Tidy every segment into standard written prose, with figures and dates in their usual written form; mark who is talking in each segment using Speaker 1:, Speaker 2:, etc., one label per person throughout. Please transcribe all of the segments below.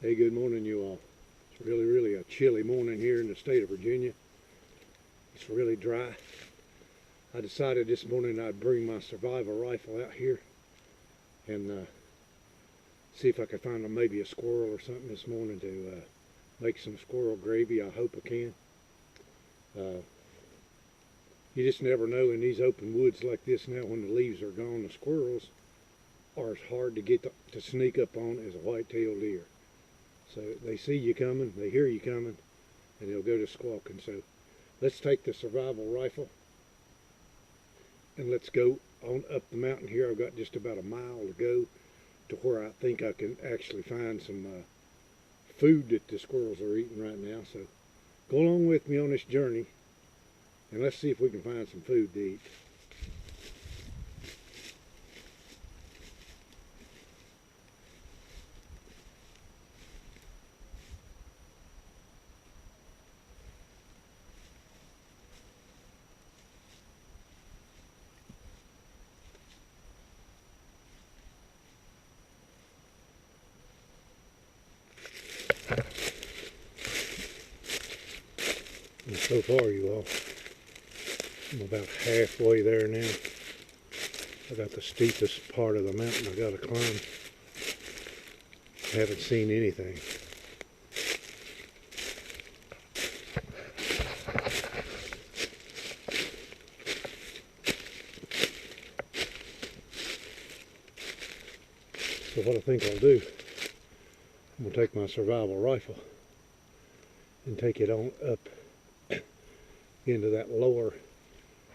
Speaker 1: Hey, good morning, you all. It's really a chilly morning here in the state of Virginia. It's really dry. I decided this morning I'd bring my survival rifle out here and see if I could find maybe a squirrel or something this morning to make some squirrel gravy. I hope I can. You just never know in these open woods like this now when the leaves are gone. The squirrels are as hard to get to sneak up on as a white-tailed deer. So they see you coming, they hear you coming, and they'll go to squawking. So let's take the survival rifle and let's go on up the mountain here. I've got just about a mile to go to where I think I can actually find some food that the squirrels are eating right now. So go along with me on this journey and let's see if we can find some food to eat. And so far, you all, I'm about halfway there now. I got the steepest part of the mountain I got to climb. Haven't seen anything. So what I think I'll do, I'm going to take my survival rifle and take it on up into that lower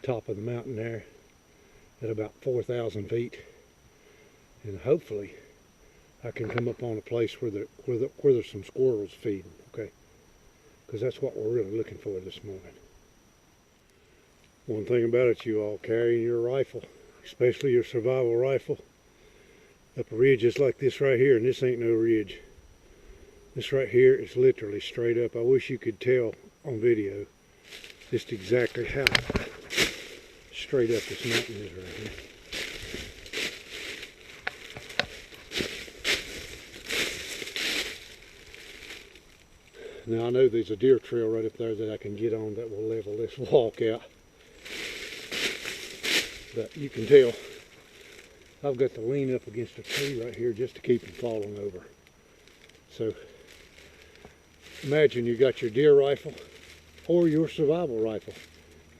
Speaker 1: top of the mountain there at about 4,000 feet, and hopefully I can come up on a place where there's some squirrels feeding, okay? Because that's what we're really looking for this morning. One thing about it, you all, carrying your rifle, especially your survival rifle, up ridges like this right here, and this ain't no ridge. This right here is literally straight up. I wish you could tell on video just exactly how straight up this mountain is right here. Now I know there's a deer trail right up there that I can get on that will level this walk out. But you can tell I've got to lean up against a tree right here just to keep from falling over. So imagine you got your deer rifle or your survival rifle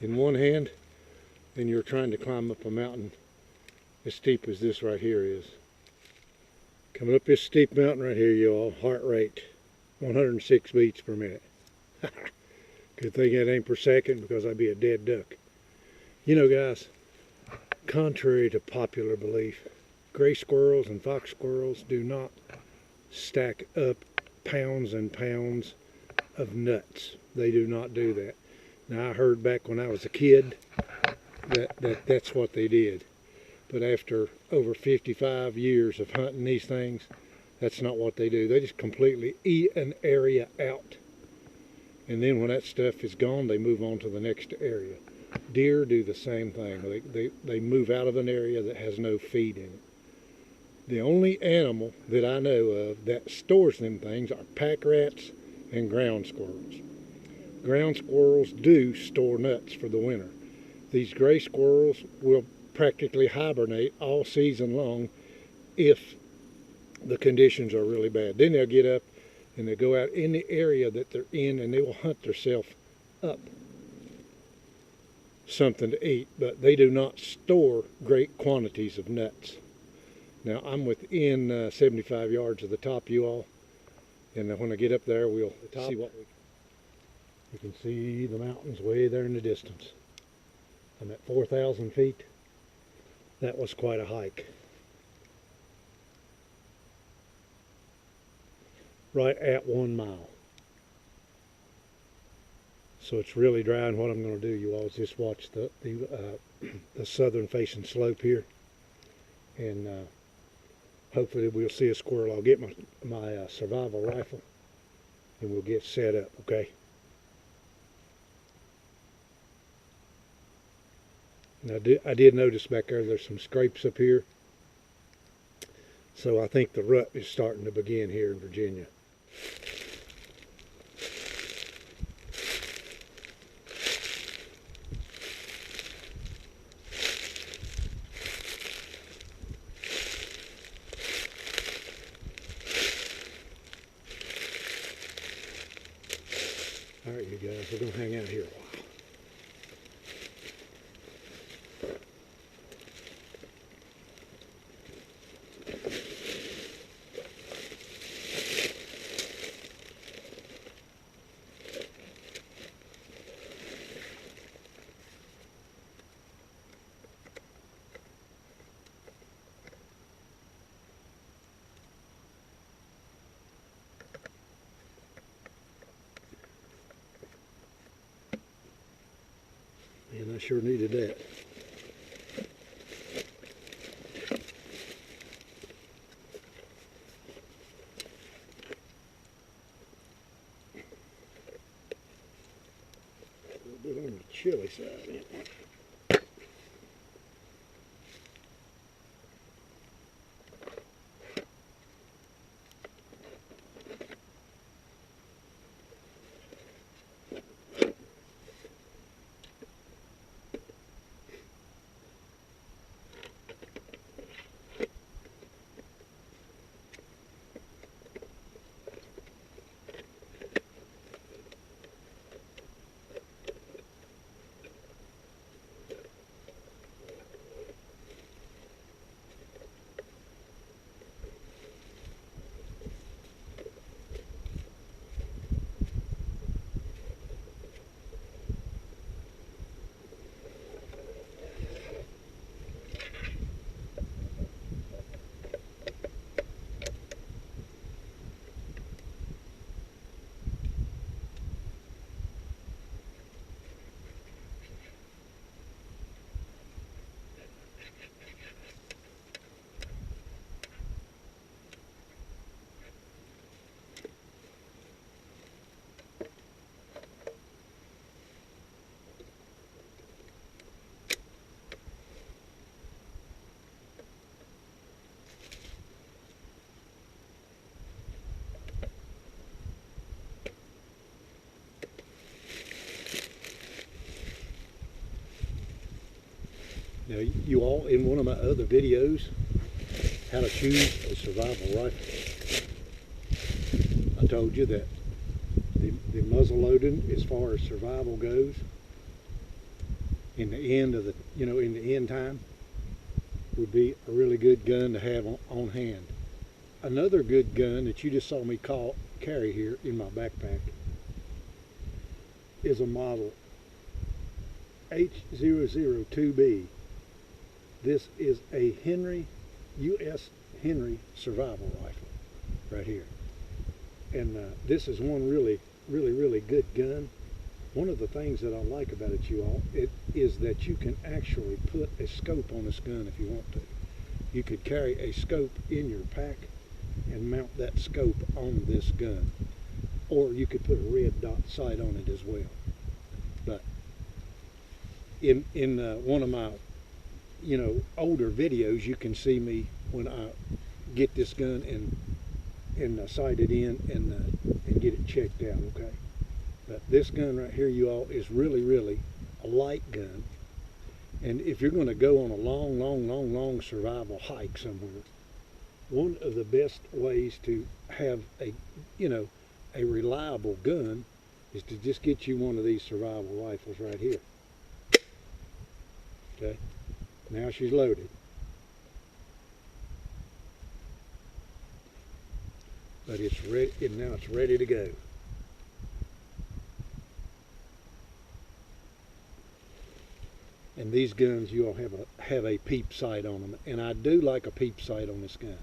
Speaker 1: in one hand and you're trying to climb up a mountain as steep as this right here is. Coming up this steep mountain right here, y'all, heart rate 106 beats per minute. Good thing that ain't per second because I'd be a dead duck. You know, guys, contrary to popular belief, gray squirrels and fox squirrels do not stack up pounds and pounds of nuts. They do not do that. Now I heard back when I was a kid that's what they did. But after over 55 years of hunting these things, that's not what they do. They just completely eat an area out. And then when that stuff is gone, they move on to the next area. Deer do the same thing. They move out of an area that has no feed in it. The only animal that I know of that stores them things are pack rats and ground squirrels. Ground squirrels do store nuts for the winter. These gray squirrels will practically hibernate all season long if the conditions are really bad. Then they'll get up and they'll go out in the area that they're in and they will hunt themselves up something to eat, but they do not store great quantities of nuts. Now I'm within 75 yards of the top, you all, and when I get up there we'll see what you can see the mountains way there in the distance. I'm at 4,000 feet. That was quite a hike. Right at 1 mile. So it's really dry, and what I'm going to do, you all, is just watch the southern facing slope here, and hopefully we'll see a squirrel. I'll get my survival rifle and we'll get set up, okay? And I did notice back there's some scrapes up here. So I think the rut is starting to begin here in Virginia. All right, you guys, we're going to hang out here a while. And I sure needed that. A little bit on the chilly side. Now, you all, in one of my other videos, how to choose a survival rifle, I told you that the muzzle loading, as far as survival goes, in the end of the, in the end time, would be a really good gun to have on hand. Another good gun that you just saw me carry here in my backpack is a model H002B. This is a U.S. Henry survival rifle right here. And this is one really good gun. One of the things that I like about it, you all, is that you can actually put a scope on this gun if you want to. You could carry a scope in your pack and mount that scope on this gun. Or you could put a red dot sight on it as well. But in one of my older videos, you can see me when I get this gun and sight it in and get it checked out, okay? But this gun right here, you all, is really a light gun. And if you're going to go on a long survival hike somewhere, one of the best ways to have a reliable gun is to just get you one of these survival rifles right here. Okay, now she's loaded. But it's ready, and now it's ready to go. And these guns, you all have a peep sight on them, and I do like a peep sight on this gun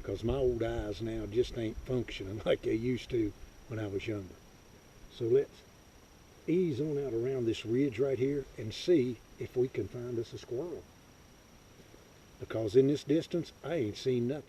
Speaker 1: because my old eyes now just ain't functioning like they used to when I was younger. So let's ease on out around this ridge right here and see if we can find us a squirrel. Because in this distance, I ain't seen nothing.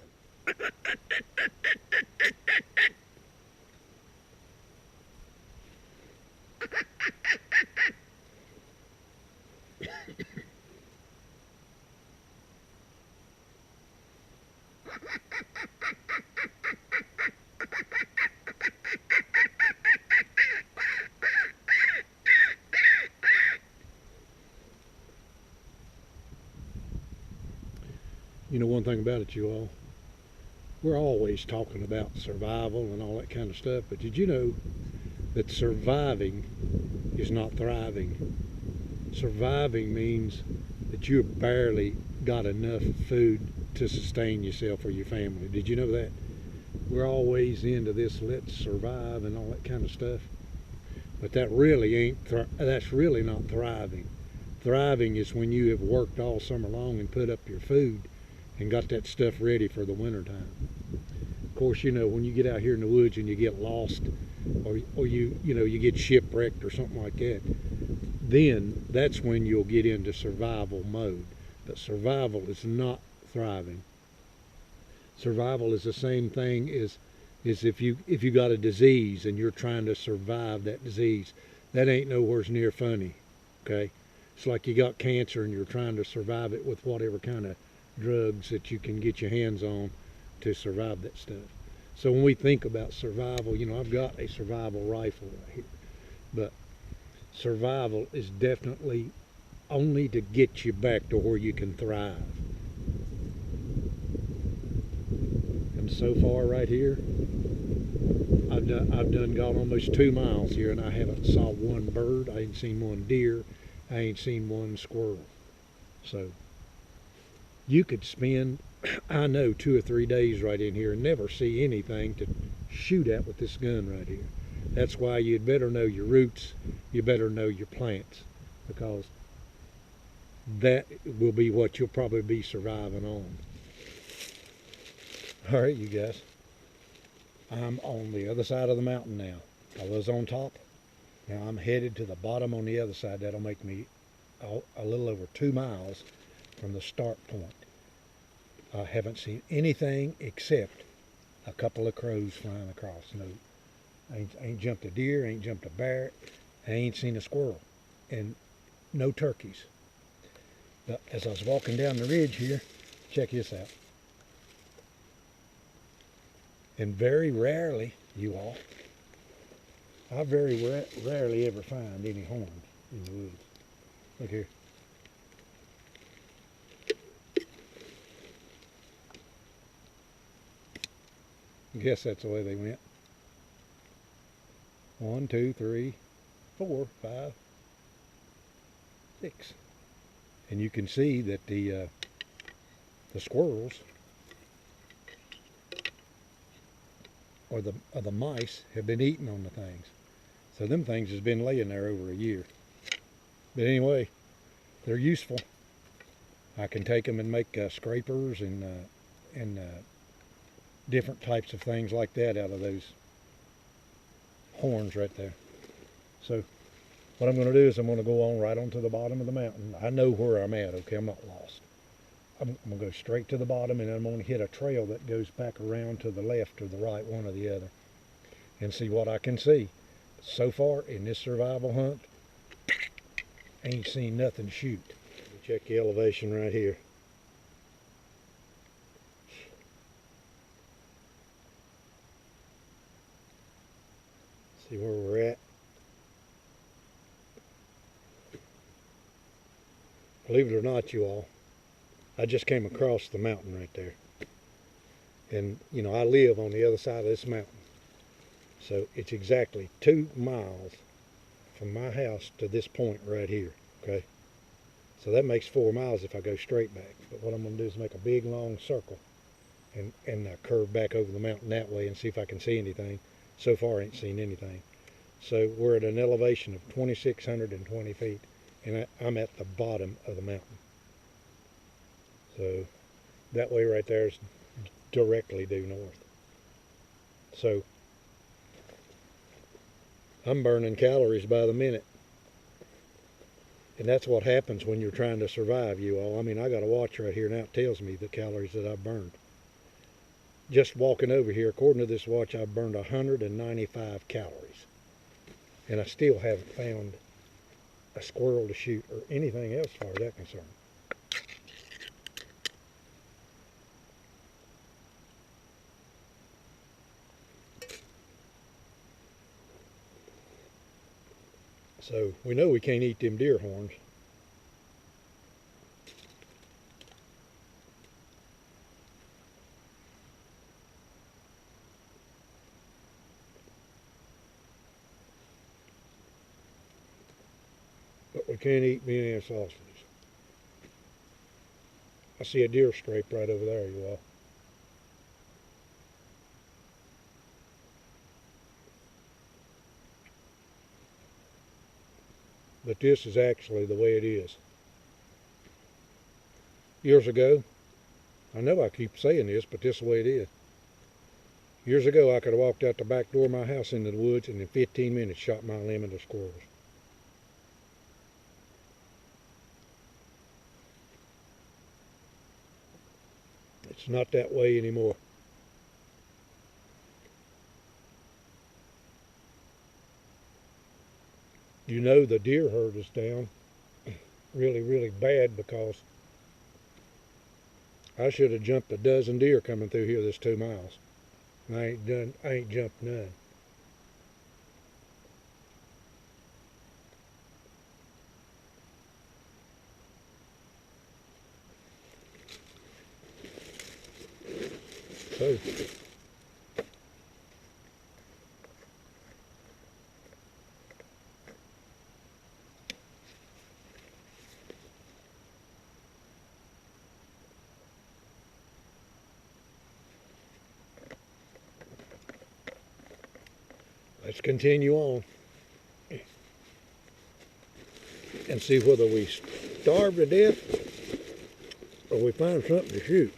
Speaker 1: You know one thing about it, you all, we're always talking about survival and all that kind of stuff, but did you know that surviving is not thriving? Surviving means that you have barely got enough food to sustain yourself or your family. Did you know that? We're always into this let's survive and all that kind of stuff, but that's really not thriving. Thriving is when you have worked all summer long and put up your food and got that stuff ready for the winter time. Of course, you know, when you get out here in the woods and you get lost, or you get shipwrecked or something like that, then that's when you'll get into survival mode. But survival is not thriving. Survival is the same thing as if you got a disease and you're trying to survive that disease. That ain't nowhere near funny. Okay? It's like you got cancer and you're trying to survive it with whatever kind of drugs that you can get your hands on to survive that stuff. So when we think about survival, you know, I've got a survival rifle right here. But survival is definitely only to get you back to where you can thrive. And so far right here, I've done gone almost 2 miles here and I haven't saw one bird, I ain't seen one deer, I ain't seen one squirrel. So you could spend, I know, 2 or 3 days right in here and never see anything to shoot at with this gun right here. That's why you'd better know your roots, you better know your plants, because that will be what you'll probably be surviving on. All right, you guys, I'm on the other side of the mountain now. I was on top, now I'm headed to the bottom on the other side. That'll make me a little over 2 miles from the start point. I haven't seen anything except a couple of crows flying across. No, I ain't jumped a deer, ain't jumped a bear, I ain't seen a squirrel, and no turkeys. But as I was walking down the ridge here, check this out. And very rarely, you all, I very rarely ever find any horns in the woods. Look here. I guess that's the way they went. 1, 2, 3, 4, 5, 6. And you can see that the squirrels or the mice have been eating on the things. So them things has been laying there over a year. But anyway, they're useful. I can take them and make scrapers and different types of things like that out of those horns right there. So what I'm going to do is I'm going to go on right onto the bottom of the mountain. I know where I'm at, okay? I'm not lost. I'm going to go straight to the bottom, and I'm going to hit a trail that goes back around to the left or the right, one or the other, and see what I can see. So far in this survival hunt, I ain't seen nothing shoot. Check the elevation right here. See where we're at. Believe it or not, you all, I just came across the mountain right there. And, you know, I live on the other side of this mountain. So it's exactly 2 miles from my house to this point right here, okay? So that makes 4 miles if I go straight back. But what I'm going to do is make a big long circle and curve back over the mountain that way and see if I can see anything. So far I ain't seen anything. So we're at an elevation of 2,620 feet, and I'm at the bottom of the mountain. So that way right there is directly due north. So I'm burning calories by the minute. And that's what happens when you're trying to survive, you all. I mean, I got a watch right here now. It tells me the calories that I've burned. Just walking over here, according to this watch, I've burned 195 calories. And I still haven't found a squirrel to shoot or anything else as far as that's concerned. So we know we can't eat them deer horns. certainly can't eat me any sausages. I see a deer scrape right over there, you all. But this is actually the way it is. Years ago, I know I keep saying this, but this is the way it is. Years ago, I could have walked out the back door of my house into the woods and in 15 minutes shot my limit of squirrels. It's not that way anymore. You know the deer herd is down really, really bad because I should have jumped a dozen deer coming through here this 2 miles. And I ain't jumped none. So let's continue on and see whether we starve to death or we find something to shoot.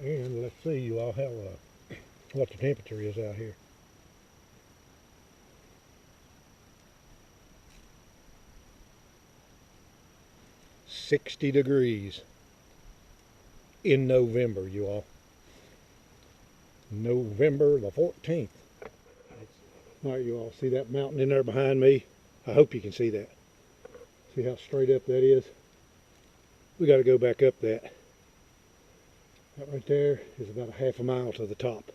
Speaker 1: And let's see you all how what the temperature is out here. "60 degrees in November, you all. November the 14th. All right, you all see that mountain in there behind me? I hope you can see that. See how straight up that is? We got to go back up that. That right there is about a half a mile to the top.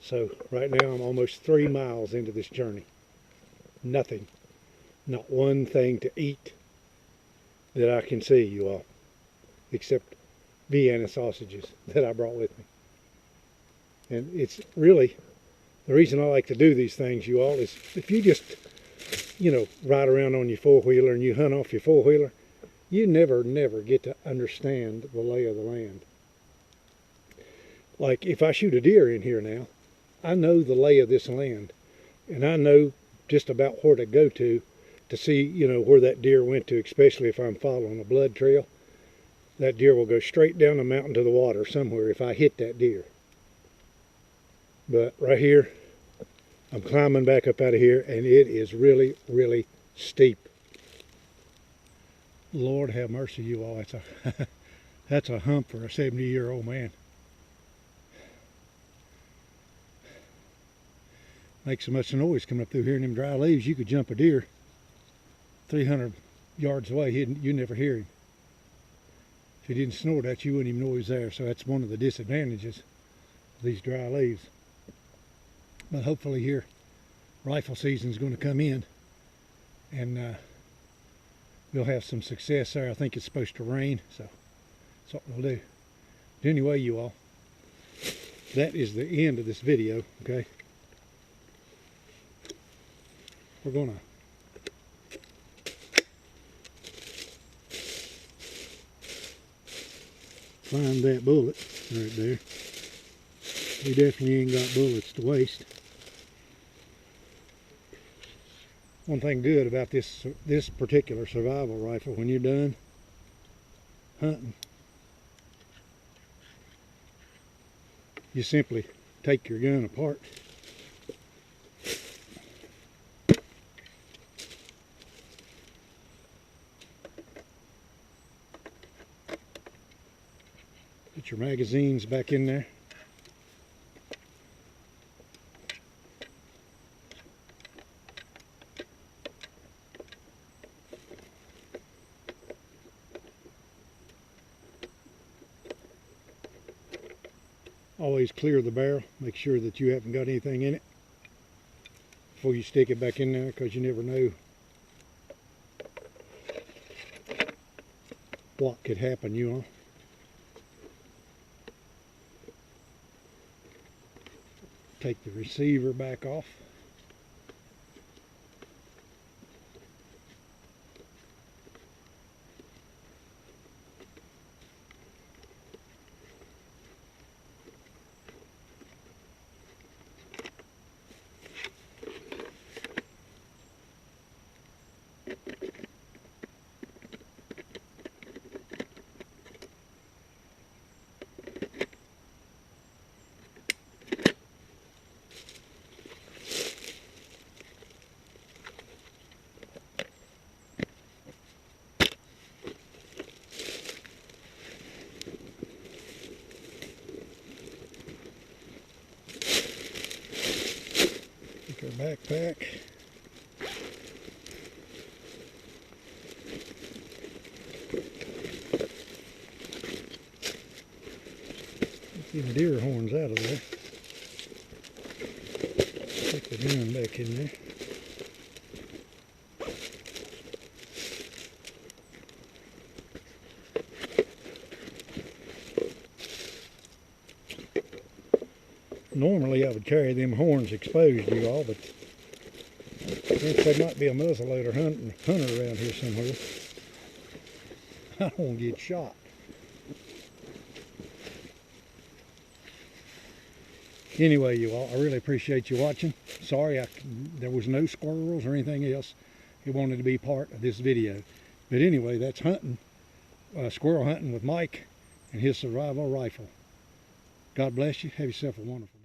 Speaker 1: So right now I'm almost 3 miles into this journey. Nothing, not one thing to eat that I can see, you all, except Vienna sausages that I brought with me. And it's really, the reason I like to do these things, you all, is if you just, ride around on your four-wheeler and you hunt off your four-wheeler, you never get to understand the lay of the land. Like if I shoot a deer in here now, I know the lay of this land, and I know just about where to go to see, where that deer went to, especially if I'm following a blood trail. That deer will go straight down the mountain to the water somewhere if I hit that deer. But right here, I'm climbing back up out of here, and it is really, really steep. Lord have mercy, you all. That's a hump for a 70-year-old man. Makes so much noise coming up through here in them dry leaves, you could jump a deer 300 yards away, you'd never hear him. If he didn't snort at you, you wouldn't even know he was there. So that's one of the disadvantages of these dry leaves. But hopefully here, rifle season is going to come in, and we'll have some success there. I think it's supposed to rain, so that's what we'll do. But anyway, you all, that is the end of this video, okay? We're going to find that bullet right there. We definitely ain't got bullets to waste. One thing good about this particular survival rifle, when you're done hunting, you simply take your gun apart. Put your magazines back in there. Always clear the barrel. Make sure that you haven't got anything in it. before you stick it back in there, because you never know what could happen, you know. Take the receiver back off. Our backpack. Get the deer horns out of there. Put the gun back in there. Normally I would carry them horns exposed, you all, but I think there might be a muzzleloader hunter around here somewhere. I don't want to get shot. Anyway, you all, I really appreciate you watching. Sorry there was no squirrels or anything else who wanted to be part of this video. But anyway, that's hunting, squirrel hunting with Mike and his survival rifle. God bless you. Have yourself a wonderful day.